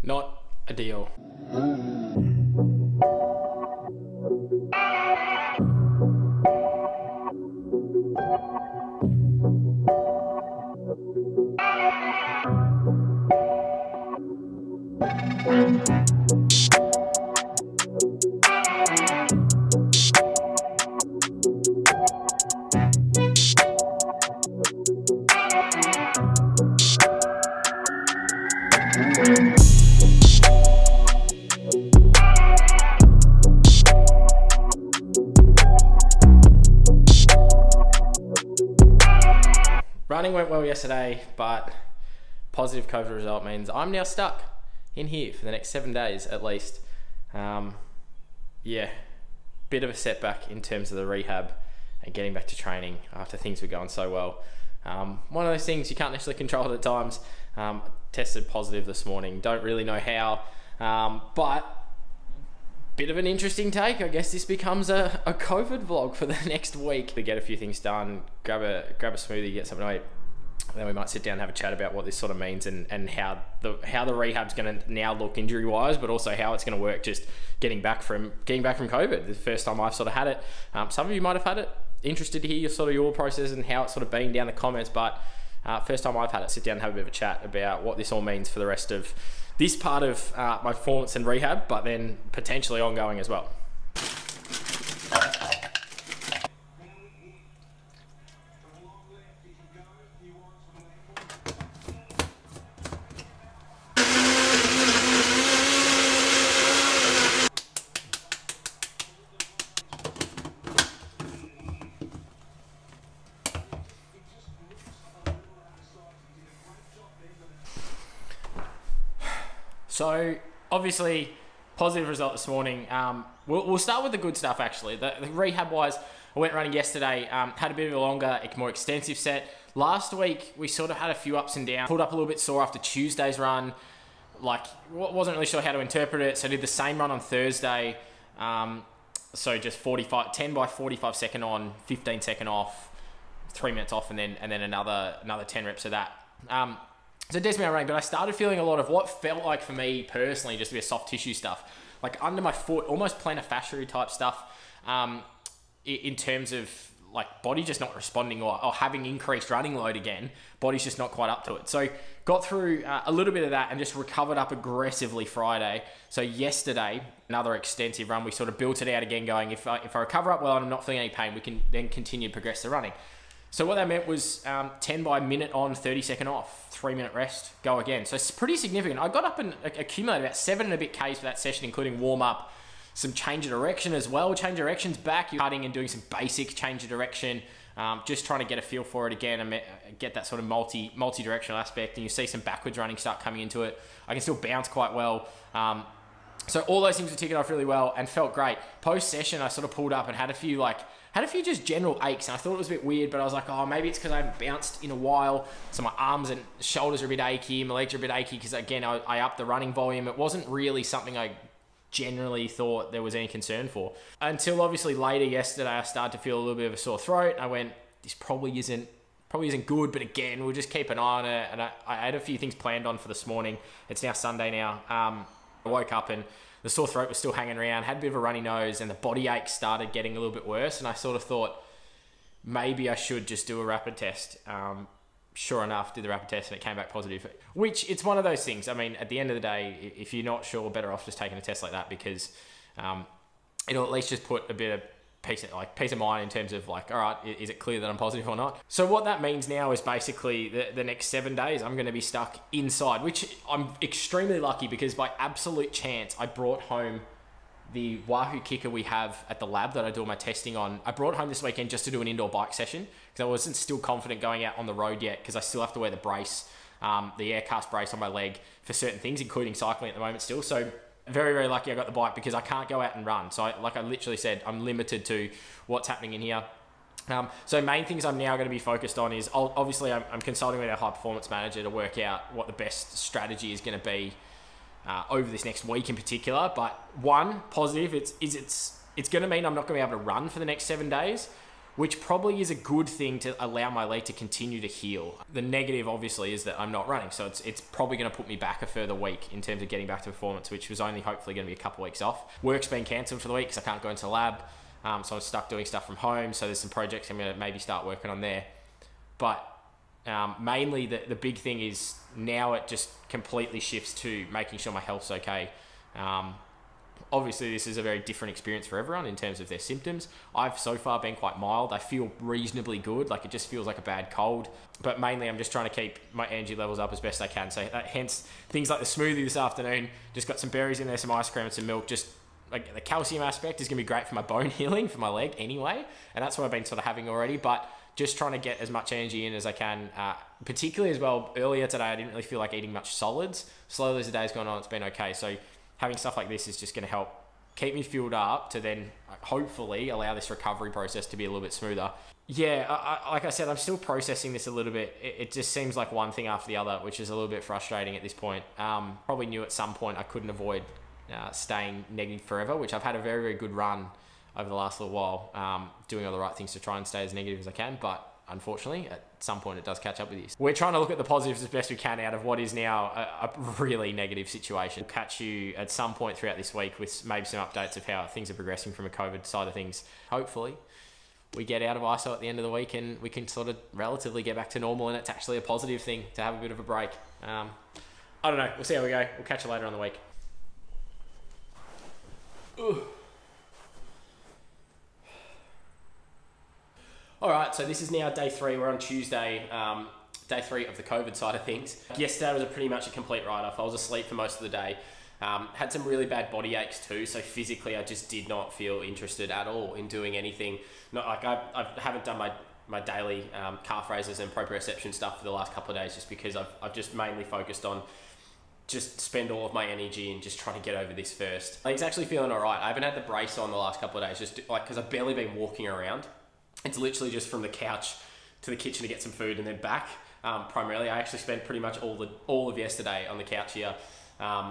Not a deal. Running went well yesterday, but positive COVID result means I'm now stuck in here for the next 7 days at least. Yeah, bit of a setback in terms of the rehab and getting back to training after things were going so well. One of those things you can't necessarily control at times. Tested positive this morning, don't really know how, but bit of an interesting take. I guess this becomes a COVID vlog for the next week. We get a few things done, grab a smoothie, get something to eat. Then we might sit down and have a chat about what this sort of means and how the rehab's going to now look injury wise, but also how it's going to work just getting back from COVID. The first time I've sort of had it. Some of you might have had it. Interested to hear your process and how it's sort of been down the comments, but first time I've had it. Sit down and have a bit of a chat about what this all means for the rest of this part of my performance and rehab, but then potentially ongoing as well. So obviously, positive result this morning. We'll start with the good stuff actually. The rehab wise, I went running yesterday, had a bit of a longer, more extensive set. Last week, we sort of had a few ups and downs. Pulled up a little bit sore after Tuesday's run. Like, wasn't really sure how to interpret it. So I did the same run on Thursday. So just 10 by 45 second on, 15 second off, 3 minutes off, and then another 10 reps of that. So it does me running, but I started feeling a lot of what felt like for me personally just a bit of soft tissue stuff, like under my foot, almost plantar fascia type stuff, in terms of like body just not responding or having increased running load again, body's just not quite up to it. So got through a little bit of that and just recovered up aggressively Friday. So yesterday, another extensive run, we sort of built it out again going, if I recover up well and I'm not feeling any pain, we can then continue to progress the running. So what that meant was 10 by minute on, 30 second off, 3 minute rest, go again. So it's pretty significant. I got up and accumulated about 7 and a bit Ks for that session, including warm up, some change of direction as well. Change of direction's back. You're cutting and doing some basic change of direction, just trying to get a feel for it again and get that sort of multi-directional aspect. And you see some backwards running start coming into it. I can still bounce quite well. So all those things were ticking off really well and felt great. Post-session, I sort of pulled up and had a few just general aches, and I thought it was a bit weird, but I was like, oh, maybe it's because I haven't bounced in a while, so my arms and shoulders are a bit achy, my legs are a bit achy, because again, I upped the running volume. It wasn't really something I generally thought there was any concern for. Until obviously later yesterday, I started to feel a little bit of a sore throat. I went, this probably isn't good, but again, we'll just keep an eye on it, and I had a few things planned on for this morning. It's now Sunday now. I woke up and the sore throat was still hanging around, had a bit of a runny nose, and the body ache started getting a little bit worse. And I sort of thought maybe I should just do a rapid test. Sure enough, did the rapid test and it came back positive, which it's one of those things. I mean, at the end of the day, if you're not sure, better off just taking a test like that, because it'll at least just put a bit of peace of mind in terms of like, all right, is it clear that I'm positive or not? So what that means now is basically the next 7 days I'm going to be stuck inside, which I'm extremely lucky because by absolute chance I brought home the Wahoo kicker we have at the lab that I do all my testing on. I brought home this weekend just to do an indoor bike session because I wasn't still confident going out on the road yet, because I still have to wear the brace, the air cast brace on my leg for certain things, including cycling at the moment still. So very, very lucky I got the bike because I can't go out and run. So like I literally said, I'm limited to what's happening in here. So main things I'm now going to be focused on is, obviously I'm consulting with our high performance manager to work out what the best strategy is going to be over this next week in particular. But one positive, it's going to mean I'm not going to be able to run for the next 7 days, which probably is a good thing to allow my leg to continue to heal. The negative, obviously, is that I'm not running, so it's probably going to put me back a further week in terms of getting back to performance, which was only hopefully going to be a couple of weeks off. Work's been cancelled for the week because I can't go into the lab, so I'm stuck doing stuff from home, so there's some projects I'm going to maybe start working on there. But mainly the big thing is now it just completely shifts to making sure my health's okay. Obviously, this is a very different experience for everyone in terms of their symptoms. I've so far been quite mild. I feel reasonably good. Like, it just feels like a bad cold. But mainly, I'm just trying to keep my energy levels up as best I can. So hence, things like the smoothie this afternoon, just got some berries in there, some ice cream and some milk. Just like the calcium aspect is going to be great for my bone healing, for my leg anyway. And that's what I've been sort of having already. But just trying to get as much energy in as I can. Particularly as well, earlier today, I didn't really feel like eating much solids. Slowly as the day's gone on, it's been okay. So having stuff like this is just going to help keep me fueled up to then hopefully allow this recovery process to be a little bit smoother. Yeah, like I said, I'm still processing this a little bit. It just seems like one thing after the other, which is a little bit frustrating at this point. Probably knew at some point I couldn't avoid staying negative forever, which I've had a very, very good run over the last little while, doing all the right things to try and stay as negative as I can. But unfortunately, at some point it does catch up with you. We're trying to look at the positives as best we can out of what is now a really negative situation. We'll catch you at some point throughout this week with maybe some updates of how things are progressing from a COVID side of things. Hopefully, we get out of ISO at the end of the week and we can sort of relatively get back to normal, and it's actually a positive thing to have a bit of a break. I don't know. We'll see how we go. We'll catch you later on the week. Ugh. All right, so this is now day 3. We're on Tuesday, day 3 of the COVID side of things. Yesterday was pretty much a complete write-off. I was asleep for most of the day. Had some really bad body aches too, so physically I just did not feel interested at all in doing anything. Not like I haven't done my daily calf raises and proprioception stuff for the last couple of days, just because I've just mainly focused on just spend all of my energy and just trying to get over this first. It's actually feeling all right. I haven't had the brace on the last couple of days, just like because I've barely been walking around. It's literally just from the couch to the kitchen to get some food and then back. Primarily, I actually spent pretty much all of yesterday on the couch here.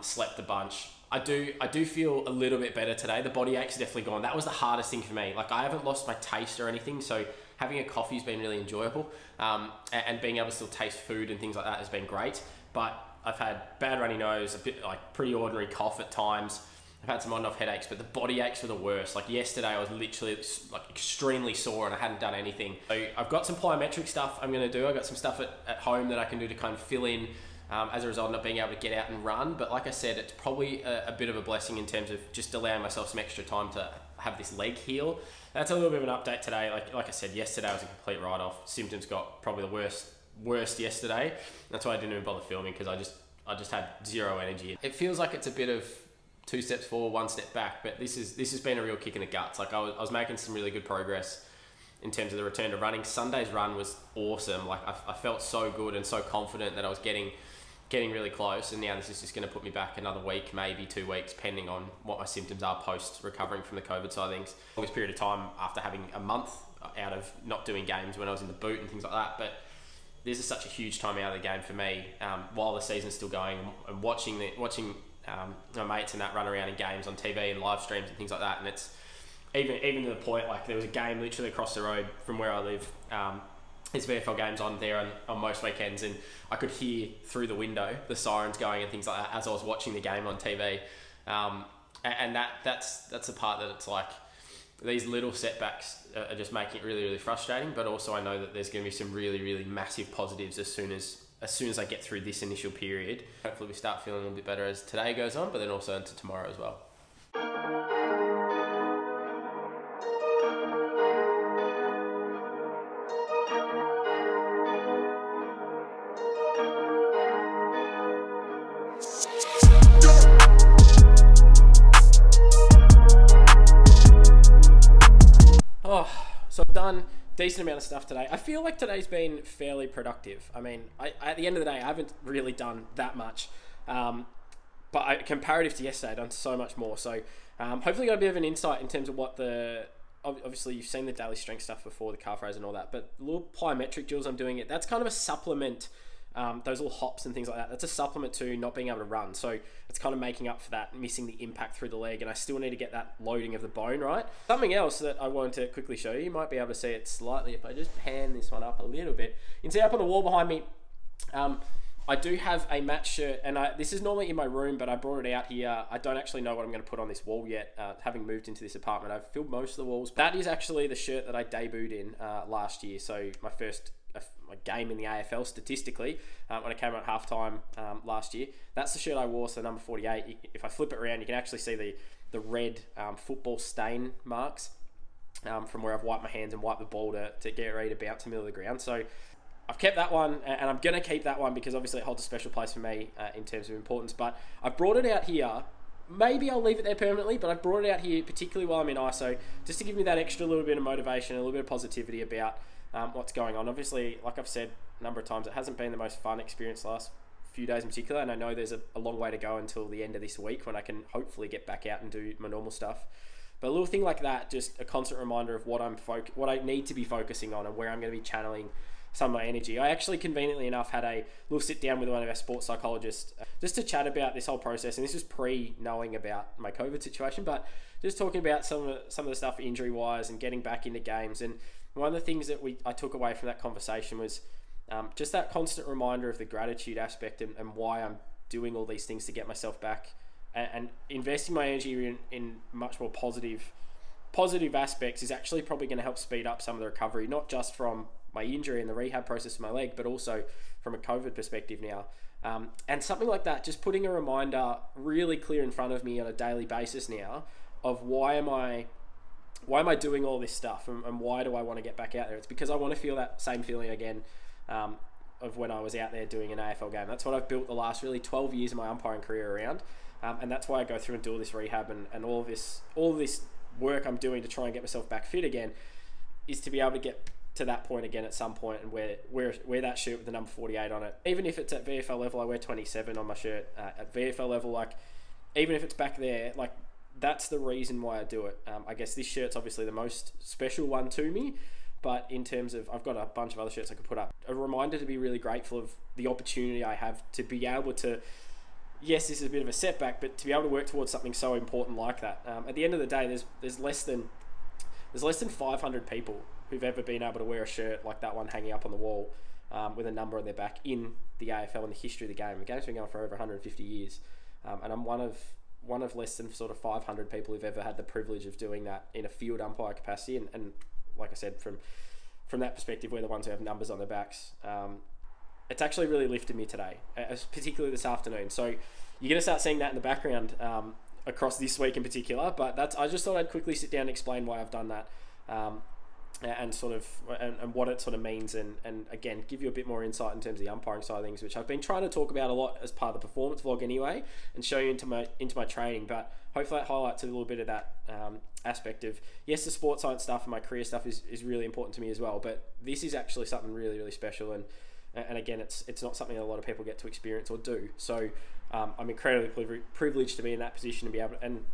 Slept a bunch. I do feel a little bit better today. The body ache's definitely gone. That was the hardest thing for me. Like, I haven't lost my taste or anything, so having a coffee's been really enjoyable. And being able to still taste food and things like that has been great. But I've had bad runny nose, a bit like pretty ordinary cough at times. I've had some on-off headaches, but the body aches were the worst. Like yesterday, I was literally like extremely sore and I hadn't done anything. So I've got some plyometric stuff I'm going to do. I've got some stuff at home that I can do to kind of fill in as a result of not being able to get out and run. But like I said, it's probably a bit of a blessing in terms of just allowing myself some extra time to have this leg heal. That's a little bit of an update today. Like I said, yesterday was a complete write-off. Symptoms got probably the worst yesterday. That's why I didn't even bother filming, because I just had zero energy. It feels like it's a bit of 2 steps forward, 1 step back, but this has been a real kick in the guts. Like I was making some really good progress in terms of the return to running. Sunday's run was awesome. Like I felt so good and so confident that I was getting really close, and now this is just going to put me back another week, maybe 2 weeks, depending on what my symptoms are post recovering from the COVID side of things. Longest period of time after having a month out of not doing games when I was in the boot and things like that. But this is such a huge time out of the game for me while the season's still going, and watching my mates and that run around in games on TV and live streams and things like that. And it's even to the point, like there was a game literally across the road from where I live. There's VFL games on there on most weekends, and I could hear through the window the sirens going and things like that as I was watching the game on TV. And that's the part that it's like these little setbacks are just making it really, really frustrating. But also I know that there's going to be some really, really massive positives as soon as I get through this initial period. Hopefully we start feeling a little bit better as today goes on, but then also into tomorrow as well. So I've done a decent amount of stuff today. I feel like today's been fairly productive. I mean, at the end of the day, I haven't really done that much. But comparative to yesterday, I've done so much more. So hopefully got a bit of an insight in terms of what obviously you've seen the daily strength stuff before, the calf raise and all that, but the little plyometric drills I'm doing, that's kind of a supplement those little hops and things like that, that's a supplement to not being able to run. So it's kind of making up for that, missing the impact through the leg, and I still need to get that loading of the bone right. Something else that I wanted to quickly show you, you might be able to see it slightly if I just pan this one up a little bit. You can see up on the wall behind me, I do have a match shirt, and this is normally in my room, but I brought it out here. I don't actually know what I'm going to put on this wall yet, having moved into this apartment. I've filled most of the walls. That is actually the shirt that I debuted in last year, so my first my game in the AFL statistically, when I came out at halftime last year. That's the shirt I wore, so number 48. If I flip it around, you can actually see the red football stain marks from where I've wiped my hands and wiped the ball to get ready to bounce in the middle of the ground. So I've kept that one, and I'm going to keep that one because obviously it holds a special place for me in terms of importance. But I've brought it out here. Maybe I'll leave it there permanently, but I've brought it out here particularly while I'm in ISO, just to give me that extra little bit of motivation, a little bit of positivity about what's going on. Obviously, like I've said a number of times, it hasn't been the most fun experience the last few days in particular, and I know there's a long way to go until the end of this week when I can hopefully get back out and do my normal stuff. But a little thing like that, just a constant reminder of what I need to be focusing on and where I'm going to be channeling some of my energy. I actually, conveniently enough, had a little sit down with one of our sports psychologists just to chat about this whole process, and this is pre-knowing about my COVID situation, but just talking about some of the stuff injury-wise and getting back into games. And one of the things that I took away from that conversation was just that constant reminder of the gratitude aspect and why I'm doing all these things to get myself back and investing my energy in much more positive aspects is actually probably going to help speed up some of the recovery, not just from my injury and the rehab process of my leg, but also from a COVID perspective now. And something like that, just putting a reminder really clear in front of me on a daily basis now of why am I doing all this stuff and why do I want to get back out there? It's because I want to feel that same feeling again of when I was out there doing an AFL game. That's what I've built the last really 12 years of my umpiring career around. And that's why I go through and do all this rehab and all this work I'm doing to try and get myself back fit again, is to be able to get to that point again at some point and wear that shirt with the number 48 on it. Even if it's at VFL level, I wear 27 on my shirt. At VFL level, like, even if it's back there, like, that's the reason why I do it. I guess this shirt's obviously the most special one to me, but in terms of, I've got a bunch of other shirts I could put up. A reminder to be really grateful of the opportunity I have to be able to, yes, this is a bit of a setback, but to be able to work towards something so important like that. At the end of the day, there's less than 500 people who've ever been able to wear a shirt like that one hanging up on the wall with a number on their back in the AFL in the history of the game. The game's been going for over 150 years, and I'm one of less than sort of 500 people who've ever had the privilege of doing that in a field umpire capacity. And like I said, from that perspective, we're the ones who have numbers on their backs. It's actually really lifted me today, particularly this afternoon. So you're going to start seeing that in the background across this week in particular. But I just thought I'd quickly sit down and explain why I've done that. And what it sort of means, and again, give you a bit more insight in terms of the umpiring side of things, which I've been trying to talk about a lot as part of the performance vlog anyway, and show you into my training. But hopefully that highlights a little bit of that aspect of, yes, the sports science stuff and my career stuff is really important to me as well, but this is actually something really, really special, and again, it's not something that a lot of people get to experience or do. So I'm incredibly privileged to be in that position to be able to, and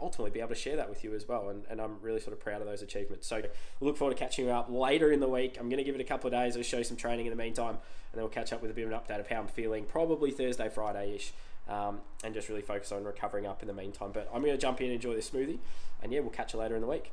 ultimately be able to share that with you as well, and I'm really sort of proud of those achievements. So we'll look forward to catching you up later in the week. I'm going to give it a couple of days. I'll show you some training in the meantime, and then we'll catch up with a bit of an update of how I'm feeling, probably Thursday, Friday-ish, and just really focus on recovering up in the meantime. But I'm going to jump in and enjoy this smoothie, and yeah, we'll catch you later in the week.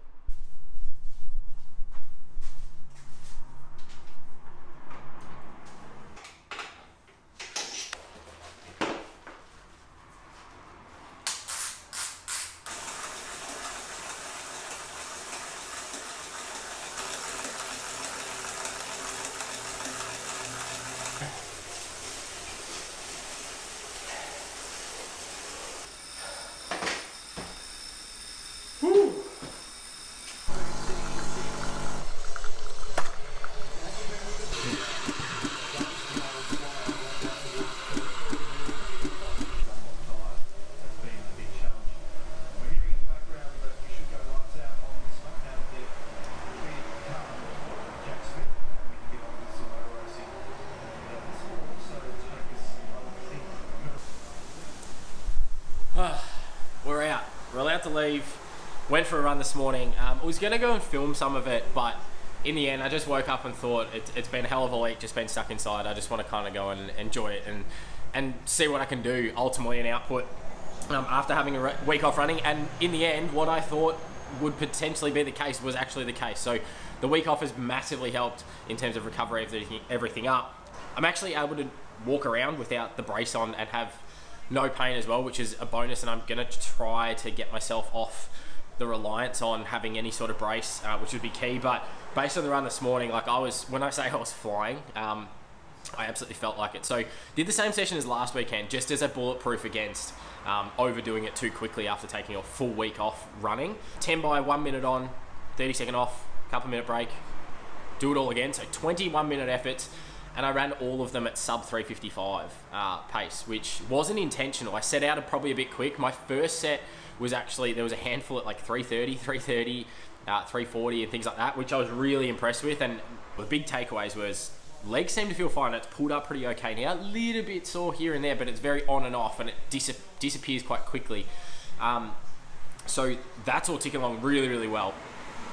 We're allowed to leave. Went for a run this morning. I was going to go and film some of it, but in the end, I just woke up and thought it's been a hell of a week, just been stuck inside. I just want to kind of go and enjoy it and see what I can do ultimately in output after having a week off running. And in the end, what I thought would potentially be the case was actually the case. So the week off has massively helped in terms of recovery, everything up. I'm actually able to walk around without the brace on and have no pain as well, which is a bonus. And I'm going to try to get myself off the reliance on having any sort of brace, which would be key. But based on the run this morning, like when I say I was flying, I absolutely felt like it. So did the same session as last weekend, just as a bulletproof against overdoing it too quickly after taking a full week off running. 10 by 1 minute on, 30 second off, couple minute break, do it all again. So 21 minute efforts, and I ran all of them at sub 355 pace, which wasn't intentional. I set out probably a bit quick. My first set was actually, there was a handful at like 330, 340 and things like that, which I was really impressed with. And the big takeaways was legs seem to feel fine. It's pulled up pretty okay now. A little bit sore here and there, but it's very on and off, and it disappears quite quickly. So that's all ticking along really, really well.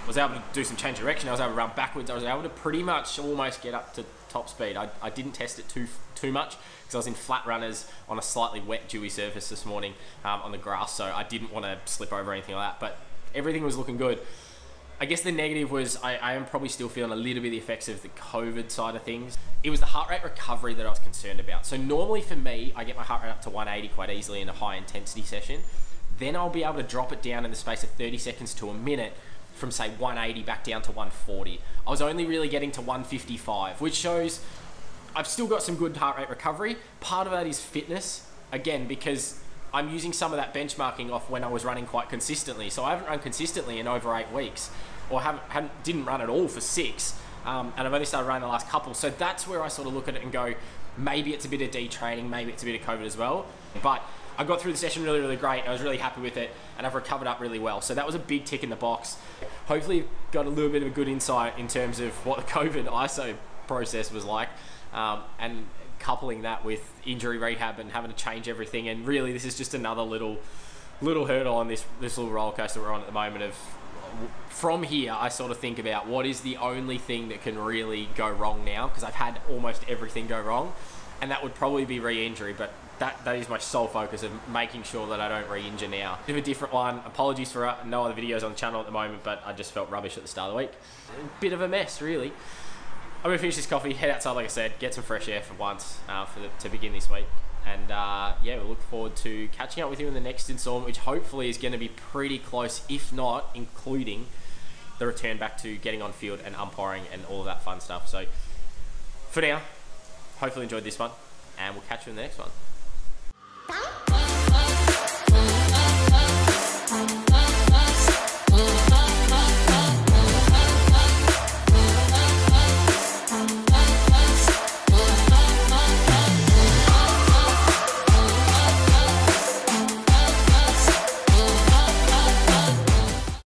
I was able to do some change of direction. I was able to run backwards. I was able to pretty much almost get up to top speed. I didn't test it too much because I was in flat runners on a slightly wet, dewy surface this morning on the grass, so I didn't want to slip over or anything like that, but everything was looking good. I guess the negative was I am probably still feeling a little bit of the effects of the COVID side of things. It was the heart rate recovery that I was concerned about. So normally for me, I get my heart rate up to 180 quite easily in a high intensity session. Then I'll be able to drop it down in the space of 30 seconds to a minute from say 180 back down to 140. I was only really getting to 155, which shows I've still got some good heart rate recovery. Part of that is fitness, again, because I'm using some of that benchmarking off when I was running quite consistently. So I haven't run consistently in over 8 weeks, or didn't run at all for 6, and I've only started running the last couple. So that's where I sort of look at it and go, maybe it's a bit of detraining, maybe it's a bit of COVID as well. But I got through the session really, really great. I was really happy with it, and I've recovered up really well. So that was a big tick in the box. Hopefully got a little bit of a good insight in terms of what the COVID ISO process was like, and coupling that with injury rehab and having to change everything. And really, this is just another little hurdle on this little roller coaster we're on at the moment. Of from here, I sort of think about what is the only thing that can really go wrong now, because I've had almost everything go wrong, and that would probably be re-injury. But that is my sole focus, of making sure that I don't re-injure now. Bit of a different one. Apologies for no other videos on the channel at the moment, but I just felt rubbish at the start of the week. Bit of a mess, really. I'm gonna finish this coffee, head outside, like I said, get some fresh air for once to begin this week. And yeah, we'll look forward to catching up with you in the next installment, which hopefully is going to be pretty close, if not including the return back to getting on field and umpiring and all of that fun stuff. So for now, hopefully enjoyed this one, and we'll catch you in the next one.